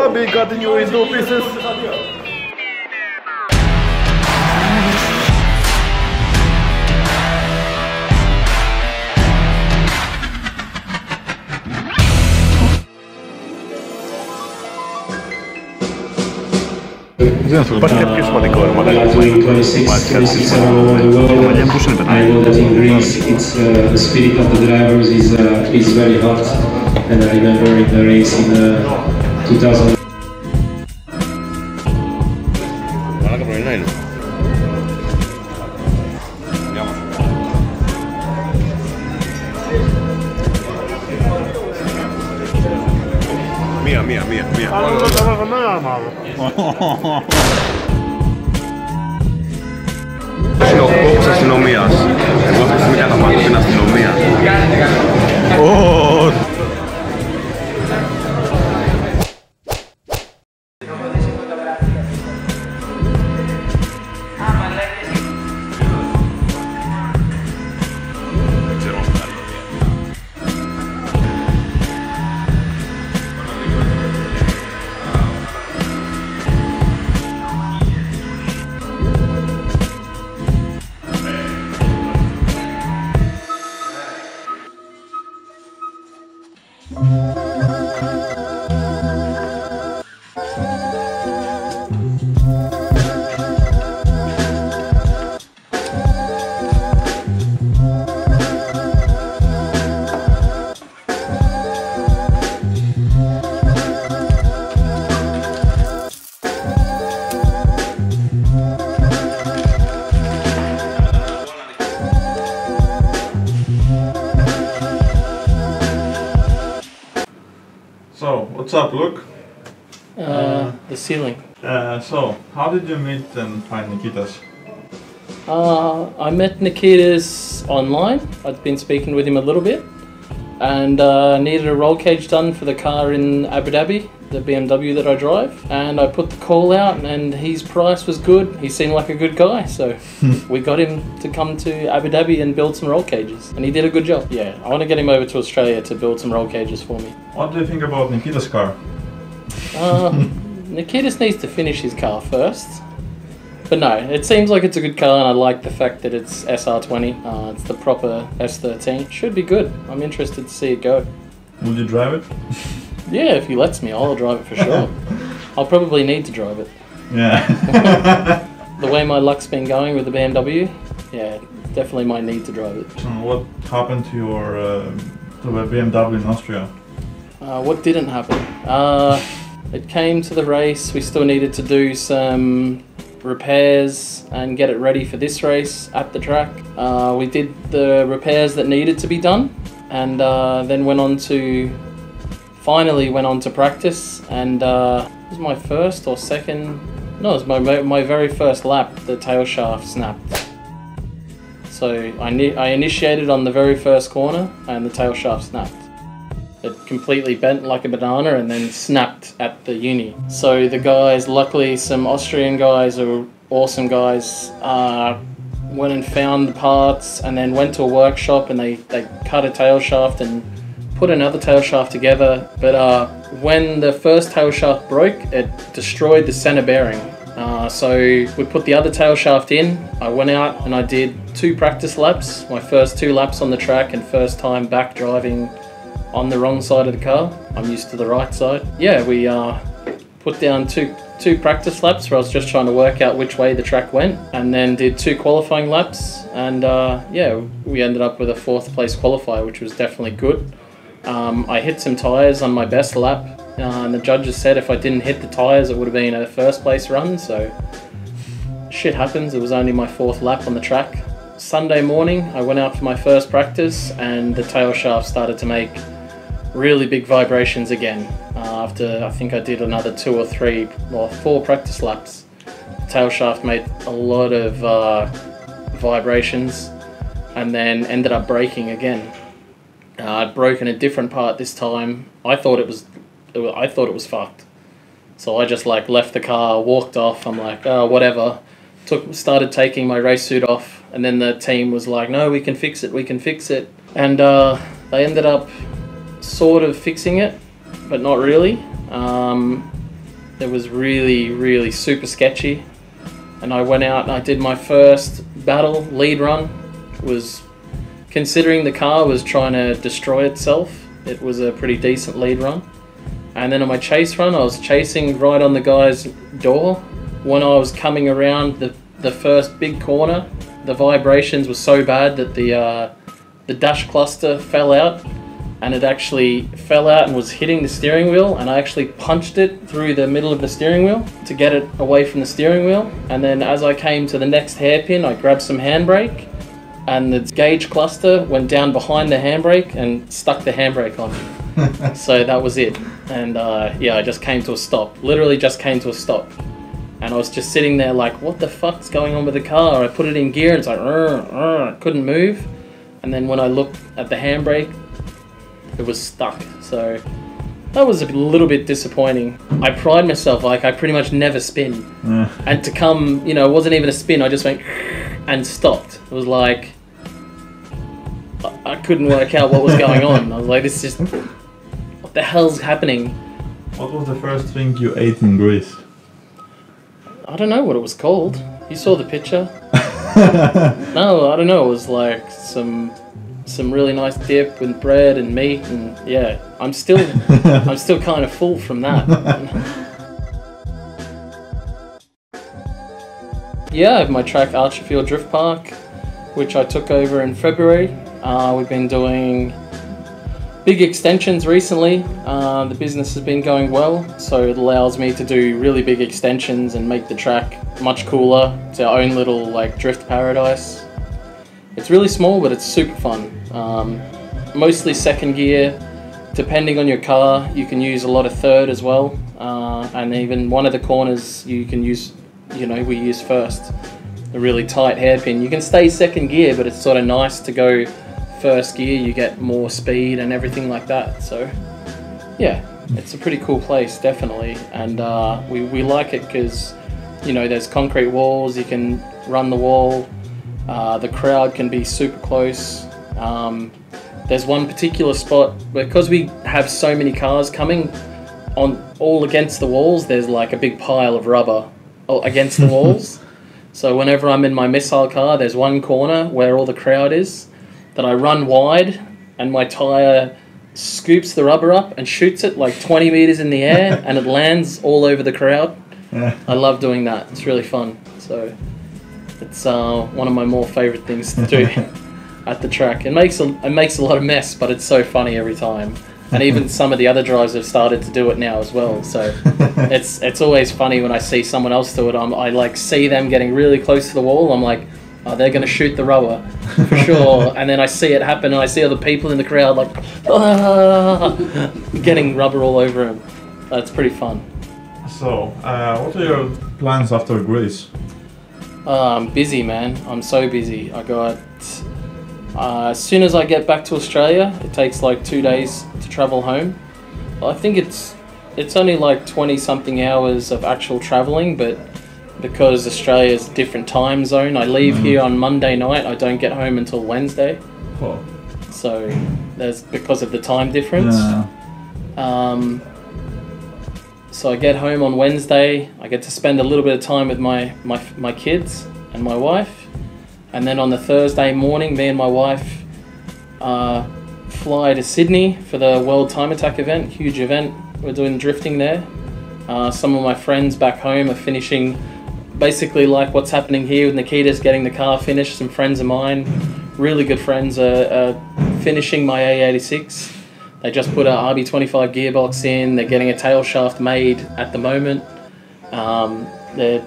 I'll be cutting you into pieces. Pasketki spadikoimaan. I know that in Greece it's the spirit of the drivers is very hot, and I remember in the race in 2000. Mia. Onko se sinun mias? Voisiko mitä tapahtuu sinä sinun mias? Oh. So, what's up, Luke? The ceiling. So, how did you meet and find NIKITAS? I met NIKITAS online. I'd been speaking with him a little bit, and needed a roll cage done for the car in Abu Dhabi, the BMW that I drive. And I put the call out, and his price was good. He seemed like a good guy, so we got him to come to Abu Dhabi and build some roll cages, and he did a good job. Yeah, I want to get him over to Australia to build some roll cages for me. What do you think about NIKITAS' car? NIKITAS needs to finish his car first. But no, it seems like it's a good car, and I like the fact that it's SR20. It's the proper S13. Should be good. I'm interested to see it go. Would you drive it? Yeah, if he lets me, I'll drive it for sure. I'll probably need to drive it. Yeah. The way my luck's been going with the BMW, yeah, definitely might need to drive it. What happened to your to the BMW in Austria? What didn't happen? It came to the race. We still needed to do some repairs and get it ready for this race at the track. We did the repairs that needed to be done, and then finally went on to practice, and it was my first or second, no, it was my very first lap, the tail shaft snapped. So I initiated on the very first corner, and the tail shaft snapped. It completely bent like a banana and then snapped at the uni. So the guys, luckily some Austrian guys or awesome guys, went and found the parts, and then went to a workshop, and they cut a tail shaft and put another tail shaft together. But when the first tail shaft broke, it destroyed the center bearing. So we put the other tail shaft in. I went out and I did 2 practice laps, my first 2 laps on the track, and first time back driving on the wrong side of the car. I'm used to the right side. Yeah, we put down two practice laps where I was just trying to work out which way the track went, and then did 2 qualifying laps, and yeah, we ended up with a 4th place qualifier, which was definitely good. I hit some tyres on my best lap, and the judges said if I didn't hit the tyres it would have been a 1st place run, so shit happens. It was only my 4th lap on the track. Sunday morning I went out for my first practice, and the tail shaft started to make really big vibrations again. After I think I did another 2 or 3 or 4 practice laps, the tail shaft made a lot of vibrations, and then ended up breaking again. I'd broken a different part this time. I thought it was fucked. So I just like left the car, walked off. I'm like, oh, whatever. Started taking my race suit off, and then the team was like, no, we can fix it, we can fix it. And they ended up sort of fixing it, but not really. It was really super sketchy. And I went out and I did my first battle lead run. It was, considering the car was trying to destroy itself, it was a pretty decent lead run. And then on my chase run, I was chasing right on the guy's door. When I was coming around the first big corner, the vibrations were so bad that the dash cluster fell out, and it actually fell out and was hitting the steering wheel, and I actually punched it through the middle of the steering wheel to get it away from the steering wheel. And then as I came to the next hairpin, I grabbed some handbrake, and the gauge cluster went down behind the handbrake and stuck the handbrake on. So that was it. And yeah, I just came to a stop. Literally just came to a stop. And I was just sitting there like, what the fuck's going on with the car? I put it in gear and it's like, I couldn't move. And then when I looked at the handbrake, it was stuck. So that was a little bit disappointing. I pride myself, like I pretty much never spin. And to come, you know, it wasn't even a spin, I just went and stopped. It was like, I couldn't work out what was going on. I was like, this is just, what the hell's happening? What was the first thing you ate in Greece? I don't know what it was called. You saw the picture? No, I don't know. It was like some really nice dip with bread and meat, and yeah, I'm still kind of full from that. Yeah, I have my track Archerfield Drift Park, which I took over in February. We've been doing big extensions recently. The business has been going well, so it allows me to do really big extensions and make the track much cooler. It's our own little like drift paradise. It's really small, but it's super fun. Mostly second gear. Depending on your car, you can use a lot of third as well. And even one of the corners you can use, you know, we use first. A really tight hairpin. You can stay second gear, but it's sort of nice to go first gear. You get more speed and everything like that. So yeah, it's a pretty cool place, definitely. And we like it because, you know, there's concrete walls. You can run the wall. The crowd can be super close. There's one particular spot, because we have so many cars coming on all against the walls, there's like a big pile of rubber against the walls. So whenever I'm in my missile car, there's one corner where all the crowd is that I run wide, and my tyre scoops the rubber up and shoots it like 20 meters in the air, and it lands all over the crowd. Yeah. I love doing that. It's really fun. So it's one of my more favorite things to do at the track. It makes a lot of mess, but it's so funny every time. And even some of the other drivers have started to do it now as well. So it's always funny when I see someone else do it. I like see them getting really close to the wall. I'm like, oh, they're going to shoot the rubber for sure. And then I see it happen, and I see other people in the crowd like getting rubber all over them. That's pretty fun. So, what are your plans after Greece? I'm busy, man. I'm so busy. I got as soon as I get back to Australia, it takes like 2 days to travel home. I think it's only like 20 something hours of actual traveling, but because Australia's a different time zone, I leave here on Monday night. I don't get home until Wednesday. Oh. So there's because of the time difference. Yeah. So I get home on Wednesday. I get to spend a little bit of time with my kids and my wife. And then on the Thursday morning, me and my wife fly to Sydney for the World Time Attack event, huge event. We're doing drifting there. Some of my friends back home are finishing basically like what's happening here with NIKITAS, getting the car finished. Some friends of mine, really good friends, are finishing my A86. They just put a RB25 gearbox in. They're getting a tail shaft made at the moment. They're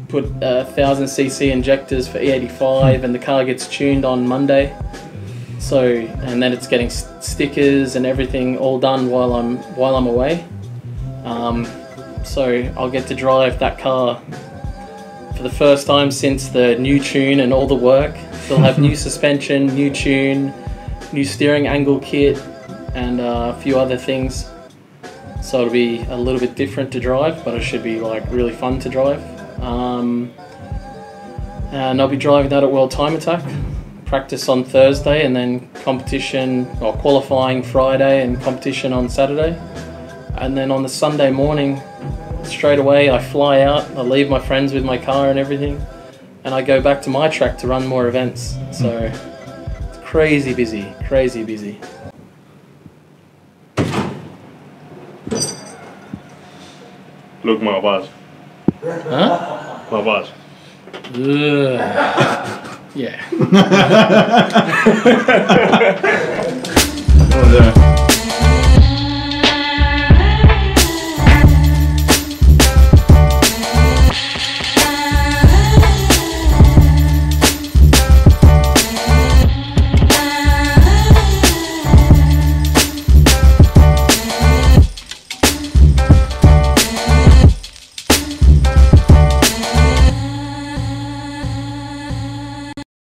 put 1000cc injectors for E85, and the car gets tuned on Monday. So, and then it's getting stickers and everything all done while I'm away. So I'll get to drive that car for the first time since the new tune and all the work. They'll have new suspension, new tune, new steering angle kit, and a few other things. So it'll be a little bit different to drive, but it should be like really fun to drive. And I'll be driving that at World Time Attack. Practice on Thursday, and then competition or qualifying Friday and competition on Saturday. And then on the Sunday morning, straight away I fly out, I leave my friends with my car and everything, and I go back to my track to run more events. So it's crazy busy, crazy busy. Luke, my boss. Huh? My boss. Yeah. Oh, there.